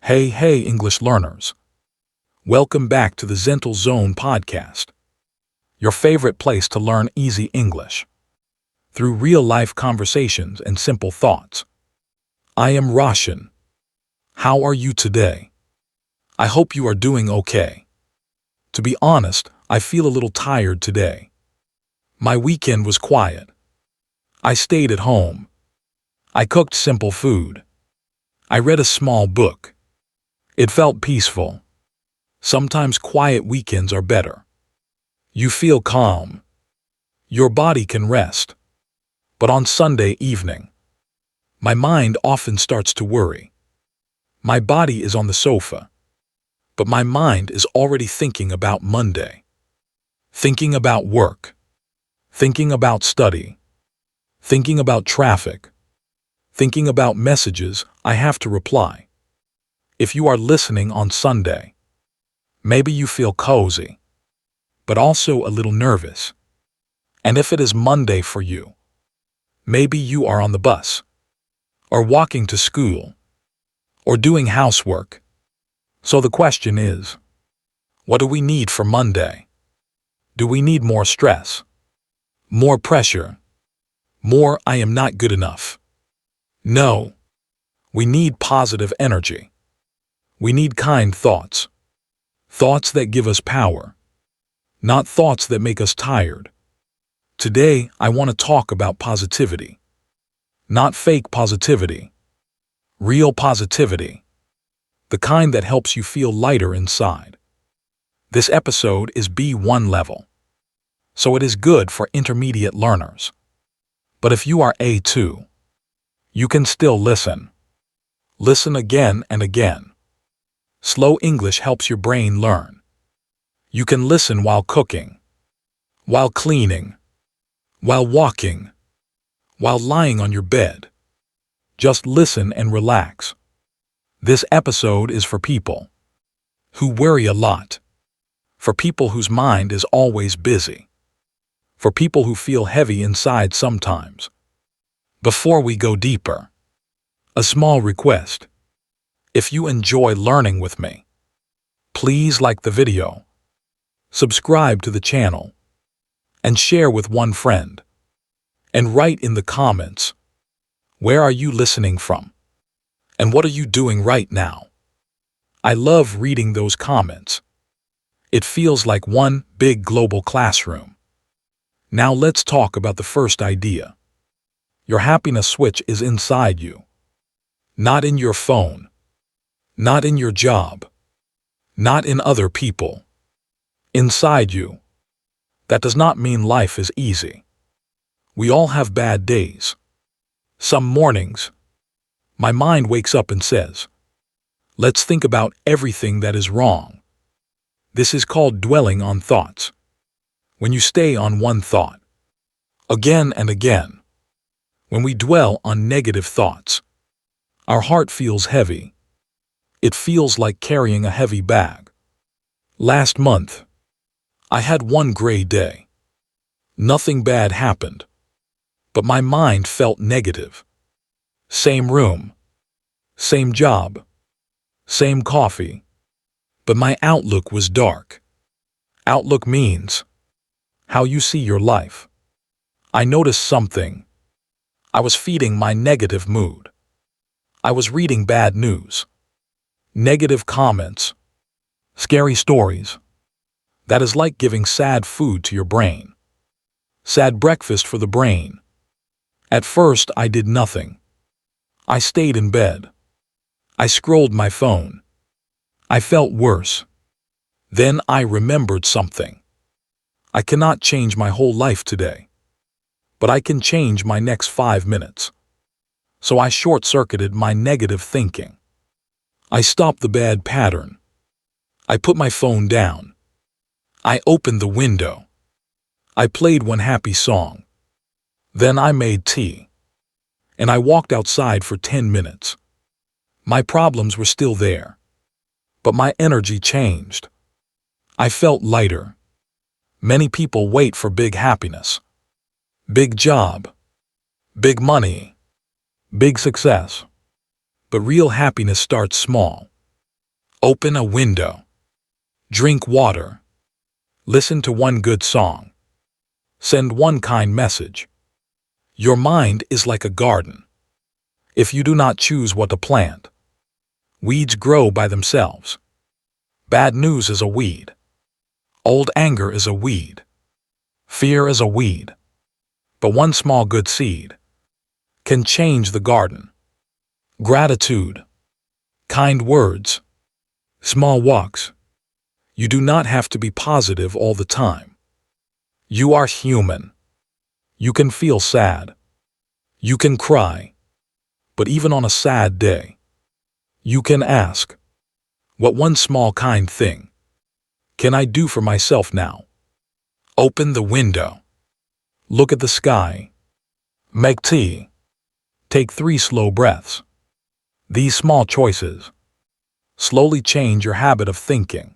Hey, English learners. Welcome back to the Zental Zone podcast, your favorite place to learn easy English through real-life conversations and simple thoughts. I am Roshan. How are you today? I hope you are doing okay. To be honest, I feel a little tired today. My weekend was quiet. I stayed at home. I cooked simple food. I read a small book. It felt peaceful. Sometimes quiet weekends are better. You feel calm. Your body can rest. But on Sunday evening, my mind often starts to worry. My body is on the sofa, but my mind is already thinking about Monday. Thinking about work. Thinking about study. Thinking about traffic. Thinking about messages I have to reply. If you are listening on Sunday, maybe you feel cozy, but also a little nervous. And if it is Monday for you, maybe you are on the bus, or walking to school, or doing housework. So the question is, what do we need for Monday? Do we need more stress? More pressure? More I am not good enough? No. We need positive energy. We need kind thoughts. Thoughts that give us power. Not thoughts that make us tired. Today, I want to talk about positivity. Not fake positivity. Real positivity. The kind that helps you feel lighter inside. This episode is B1 level, so it is good for intermediate learners. But if you are A2, you can still listen. Listen again and again. Slow English helps your brain learn. You can listen while cooking, while cleaning, while walking, while lying on your bed. Just listen and relax. This episode is for people who worry a lot, for people whose mind is always busy, for people who feel heavy inside sometimes. Before we go deeper, a small request. If you enjoy learning with me, please like the video, subscribe to the channel, and share with one friend. And write in the comments, where are you listening from? And what are you doing right now? I love reading those comments. It feels like one big global classroom. Now let's talk about the first idea. Your happiness switch is inside you, not in your phone. Not in your job. Not in other people. Inside you. That does not mean life is easy. We all have bad days. Some mornings, my mind wakes up and says, let's think about everything that is wrong. This is called dwelling on thoughts. When you stay on one thought, again and again. When we dwell on negative thoughts, our heart feels heavy. It feels like carrying a heavy bag. Last month, I had one gray day. Nothing bad happened, but my mind felt negative. Same room, same job, same coffee, but my outlook was dark. Outlook means how you see your life. I noticed something. I was feeding my negative mood. I was reading bad news. Negative comments, scary stories. That is like giving sad food to your brain. Sad breakfast for the brain. At first, I did nothing. I stayed in bed. I scrolled my phone. I felt worse. Then I remembered something. I cannot change my whole life today, but I can change my next 5 minutes. So I short-circuited my negative thinking. I stopped the bad pattern. I put my phone down. I opened the window. I played one happy song. Then I made tea. And I walked outside for 10 minutes. My problems were still there, but my energy changed. I felt lighter. Many people wait for big happiness. Big job. Big money. Big success. But real happiness starts small. Open a window. Drink water. Listen to one good song. Send one kind message. Your mind is like a garden. If you do not choose what to plant, weeds grow by themselves. Bad news is a weed. Old anger is a weed. Fear is a weed. But one small good seed can change the garden. Gratitude. Kind words. Small walks. You do not have to be positive all the time. You are human. You can feel sad. You can cry. But even on a sad day, you can ask, what one small kind thing can I do for myself now? Open the window. Look at the sky. Make tea. Take 3 slow breaths. These small choices slowly change your habit of thinking.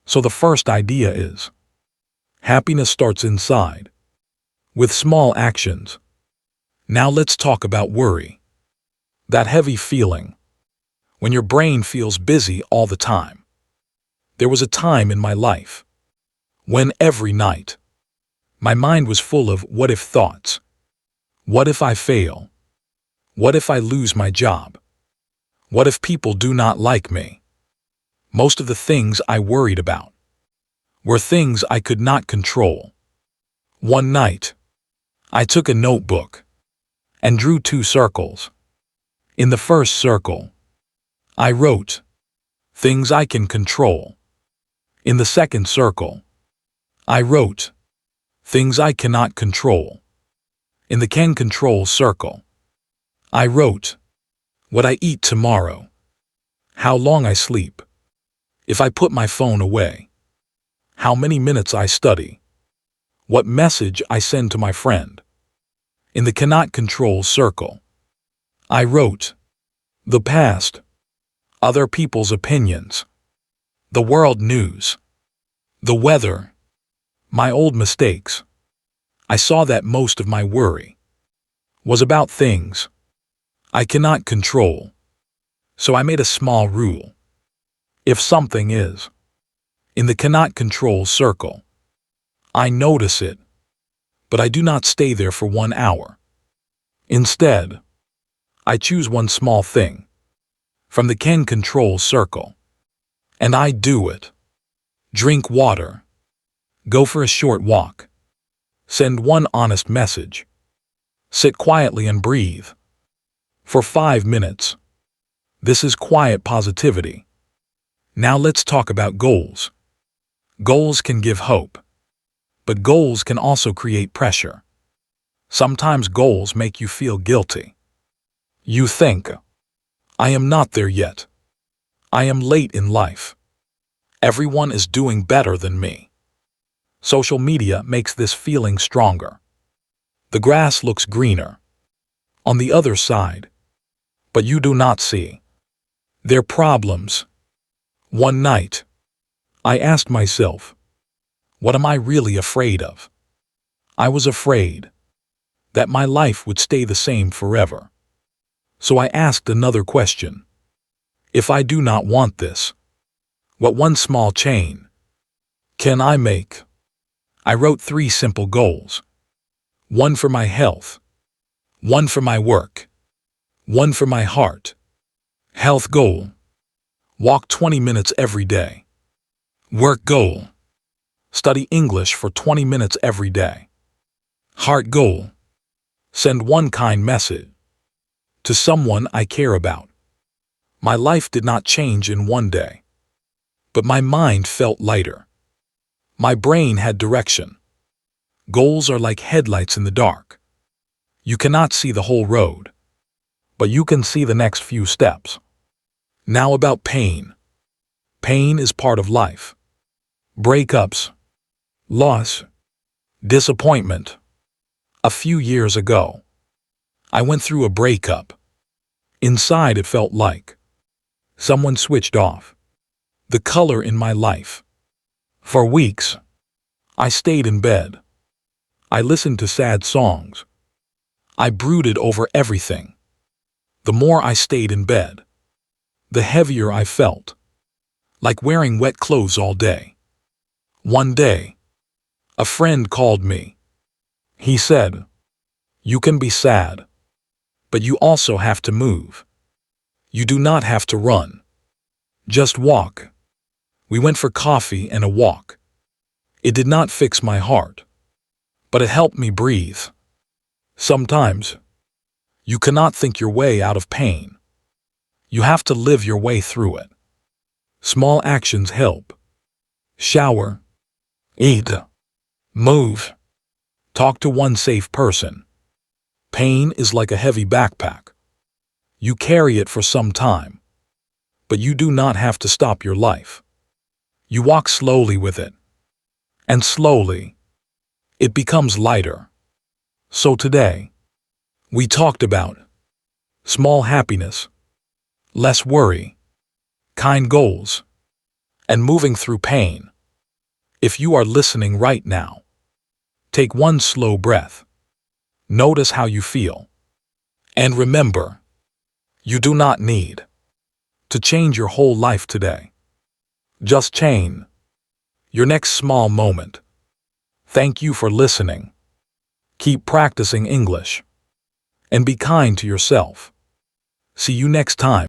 So the first idea is, happiness starts inside, with small actions. Now let's talk about worry. That heavy feeling, when your brain feels busy all the time. There was a time in my life when every night my mind was full of what-if thoughts. What if I fail? What if I lose my job? What if people do not like me? Most of the things I worried about were things I could not control. One night, I took a notebook and drew 2 circles. In the first circle, I wrote things I can control. In the second circle, I wrote things I cannot control. In the can control circle, I wrote what I eat tomorrow, how long I sleep, if I put my phone away, how many minutes I study, what message I send to my friend. In the cannot control circle, I wrote the past, other people's opinions, the world news, the weather, my old mistakes. I saw that most of my worry was about things I cannot control. So I made a small rule. If something is in the cannot control circle, I notice it, but I do not stay there for 1 hour. Instead, I choose one small thing from the can control circle, and I do it. Drink water. Go for a short walk. Send one honest message. Sit quietly and breathe for 5 minutes. This is quiet positivity. Now let's talk about goals. Goals can give hope, but goals can also create pressure. Sometimes goals make you feel guilty. You think, I am not there yet. I am late in life. Everyone is doing better than me. Social media makes this feeling stronger. The grass looks greener on the other side, but you do not see their problems. One night, I asked myself, what am I really afraid of? I was afraid that my life would stay the same forever. So I asked another question. If I do not want this, what one small change can I make? I wrote 3 simple goals. One for my health, one for my work, one for my heart. Health goal: walk 20 minutes every day. Work goal: study English for 20 minutes every day. Heart goal: send one kind message to someone I care about. My life did not change in one day, but my mind felt lighter. My brain had direction. Goals are like headlights in the dark. You cannot see the whole road, but you can see the next few steps. Now about pain. Pain is part of life. Breakups, loss, disappointment. A few years ago, I went through a breakup. Inside it felt like someone switched off the color in my life. For weeks, I stayed in bed. I listened to sad songs. I brooded over everything. The more I stayed in bed, the heavier I felt. like wearing wet clothes all day. One day, a friend called me. He said, "You can be sad, but you also have to move. You do not have to run. Just walk." We went for coffee and a walk. It did not fix my heart, but it helped me breathe. Sometimes, you cannot think your way out of pain. You have to live your way through it. Small actions help. Shower, eat, move, talk to one safe person. Pain is like a heavy backpack. You carry it for some time, but you do not have to stop your life. You walk slowly with it, and slowly, it becomes lighter. So today, we talked about small happiness, less worry, kind goals, and moving through pain. If you are listening right now, take one slow breath. Notice how you feel. And remember, you do not need to change your whole life today. Just change your next small moment. Thank you for listening. Keep practicing English and be kind to yourself. See you next time.